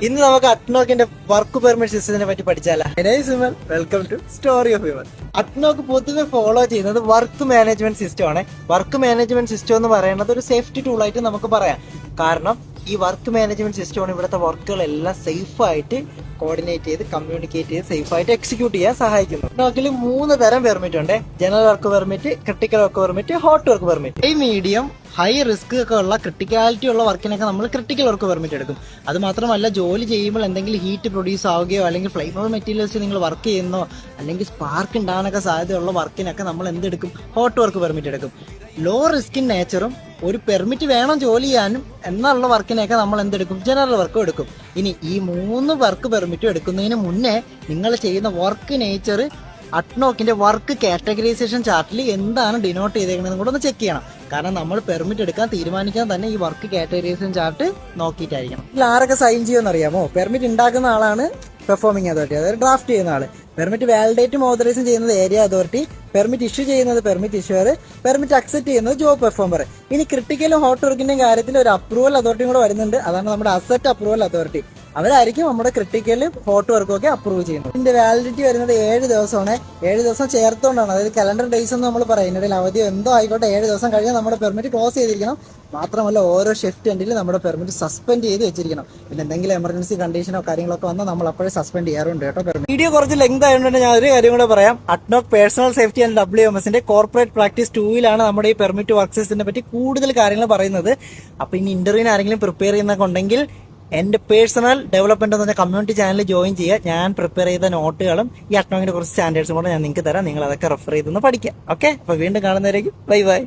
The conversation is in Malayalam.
ഇന്ന് നമുക്ക് അറ്റ്നോക്കിന്റെ വർക്ക് പെർമിറ്റ് സിസ്റ്റത്തിനെ പറ്റി പഠിച്ചാലോ? Welcome to story of your. ADNOC പൊതുവെ ഫോളോ ചെയ്യുന്നത് വർക്ക് മാനേജ്മെന്റ് സിസ്റ്റം ആണ്. വർക്ക് മാനേജ്മെന്റ് സിസ്റ്റം എന്ന് പറയുന്നത് ഒരു സേഫ്റ്റി ടൂൾ ആയിട്ട് നമുക്ക് പറയാം. കാരണം ഈ വർക്ക് മാനേജ്മെന്റ് സിസ്റ്റമാണ് ഇവിടുത്തെ വർക്കുകളെല്ലാം സേഫ് ആയിട്ട് കോർഡിനേറ്റ് ചെയ്ത് കമ്മ്യൂണിക്കേറ്റ് ചെയ്ത് സേഫ് ആയിട്ട് എക്സിക്യൂട്ട് ചെയ്യാൻ സഹായിക്കുന്നു. അറ്റ്നോക്കിൽ 3 തരം പെർമിറ്റ് ഉണ്ട്: general work permit, critical work permit, hot work permit. ഈ മീഡിയം ഹൈ റിസ്ക് ഒക്കെ ഉള്ള ക്രിട്ടിക്കാലിറ്റി ഉള്ള വർക്കിനൊക്കെ നമ്മൾ ക്രിട്ടിക്കൽ വർക്ക് പെർമിറ്റ് എടുക്കും. അത് മാത്രമല്ല, ജോലി ചെയ്യുമ്പോൾ എന്തെങ്കിലും ഹീറ്റ് പ്രൊഡ്യൂസ് ആവുകയോ അല്ലെങ്കിൽ ഫ്ലെയിമബിൾ മെറ്റീരിയൽസ് നിങ്ങൾ വർക്ക് ചെയ്യുന്നോ അല്ലെങ്കിൽ സ്പാർക്ക് ഉണ്ടാകാനൊക്കെ സാധ്യതയുള്ള വർക്കിനൊക്കെ നമ്മൾ എന്തെടുക്കും? ഹോട്ട് വർക്ക് പെർമിറ്റ് എടുക്കും. ലോ റിസ്ക് ഇൻ നേച്ചറും ഒരു പെർമിറ്റ് വേണം ജോലി ചെയ്യാനും എന്നുള്ള വർക്കിനെയൊക്കെ നമ്മൾ എന്തെടുക്കും? ജനറൽ വർക്കും എടുക്കും. ഇനി ഈ 3 വർക്ക് പെർമിറ്റും എടുക്കുന്നതിന് മുന്നേ നിങ്ങൾ ചെയ്യുന്ന വർക്ക് നേച്ചർ അറ്റ്നോക്കിന്റെ വർക്ക് കാറ്റഗറൈസേഷൻ ചാർട്ടിൽ എന്താണ് ഡിനോട്ട് ചെയ്തേക്കുന്നതെന്ന് കൂടെ ഒന്ന് ചെക്ക് ചെയ്യണം. കാരണം നമ്മൾ പെർമിറ്റ് എടുക്കാൻ തീരുമാനിക്കാൻ തന്നെ ഈ വർക്ക് കാറ്റഗറൈസേഷൻ ചാർട്ട് നോക്കിയിട്ടായിരിക്കണം. ഇതിൽ ആരൊക്കെ സൈൻ ചെയ്യുമെന്ന് അറിയാമോ? പെർമിറ്റ് ഉണ്ടാക്കുന്ന ആളാണ് പെർഫോമിംഗ് അതോറിറ്റി, അതായത് ഡ്രാഫ്റ്റ് ചെയ്യുന്ന ആള്. പെർമിറ്റ് വാലിഡേറ്റും ഓതറൈസും ചെയ്യുന്നത് ഏരിയ അതോറിറ്റി. പെർമിറ്റ് ഇഷ്യൂ ചെയ്യുന്നത് പെർമിറ്റ് ഇഷ്യൂർ. പെർമിറ്റ് അക്സെപ്റ്റ് ചെയ്യുന്നത് ജോബ് പെർഫോമർ. ഇനി ക്രിട്ടിക്കലും ഹോട്ട് വർക്കിന്റെയും കാര്യത്തിൽ ഒരു അപ്രൂവൽ അതോറിറ്റിയും കൂടെ വരുന്നുണ്ട്. അതാണ് നമ്മുടെ അസറ്റ് അപ്രൂവൽ അതോറിറ്റി. അവരായിരിക്കും നമ്മുടെ ക്രിട്ടിക്കലും ഹോട്ട് വർക്കും ഒക്കെ അപ്രൂവ് ചെയ്യുന്നത്. ഇതിന്റെ വാലിഡിറ്റി വരുന്നത് 7 ദിവസമാണ്. 7 ദിവസം ചേർത്തുകൊണ്ടാണ്, അതായത് കലണ്ടർ ഡേയ്സ് എന്ന് നമ്മൾ പറയും. ഇതിനിടയിൽ അവധിയോ എന്തോ ആയിക്കോട്ടെ, 7 ദിവസം കഴിഞ്ഞാൽ നമ്മുടെ പെർമിറ്റ് ക്ലോസ് ചെയ്തിരിക്കണം. മാത്രമല്ല, ഓരോ ഷിഫ്റ്റ് എൻഡിലും നമ്മുടെ പെർമിറ്റ് സസ്പെൻഡ് ചെയ്ത് വെച്ചിരിക്കണം. പിന്നെ എന്തെങ്കിലും എമർജൻസി കണ്ടീഷനോ കാര്യങ്ങളൊക്കെ വന്നാൽ നമ്മൾ അപ്പോഴേ സസ്പെൻഡ് ചെയ്യാറുണ്ട് കേട്ടോ പെർമിറ്റ്. വീഡിയോ കുറച്ച് ലെങ്ത് ആയതുകൊണ്ട് ഞാൻ ഒരു കാര്യം കൂടെ പറയാം. അറ്റ്നോക്ക് പേഴ്സണൽ സേഫ്റ്റി ആൻഡ് WMSന്റെ കോർപ്പറേറ്റ് പ്രാക്ടീസ് 2-ലാണ് നമ്മുടെ ഈ പെർമിറ്റ് വർക്ക് സിസ്റ്റത്തിനെ പറ്റി കൂടുതൽ കാര്യങ്ങൾ പറയുന്നത്. അപ്പൊ ഇനി ഇന്റർവ്യൂവിന് ആരെങ്കിലും പ്രിപ്പയർ ചെയ്യുന്നൊക്കെ ഉണ്ടെങ്കിൽ എന്റെ പേഴ്സണൽ ഡെവലപ്മെന്റ് എന്ന് പറഞ്ഞ കമ്മ്യൂണിറ്റി ചാനൽ ജോയിൻ ചെയ്യുക. ഞാൻ പ്രിപ്പയർ ചെയ്ത നോട്ടുകളും ഈ അറ്റ്നോക്കിന്റെ കുറച്ച് സ്റ്റാൻഡേർഡ്സും കൂടെ ഞാൻ നിങ്ങൾക്ക് തരാം. നിങ്ങൾ അതൊക്കെ റെഫർ ചെയ്തൊന്ന് പഠിക്കാം. ഓക്കെ, അപ്പൊ വീണ്ടും കാണുന്നവരേക്കും ബൈ ബൈ.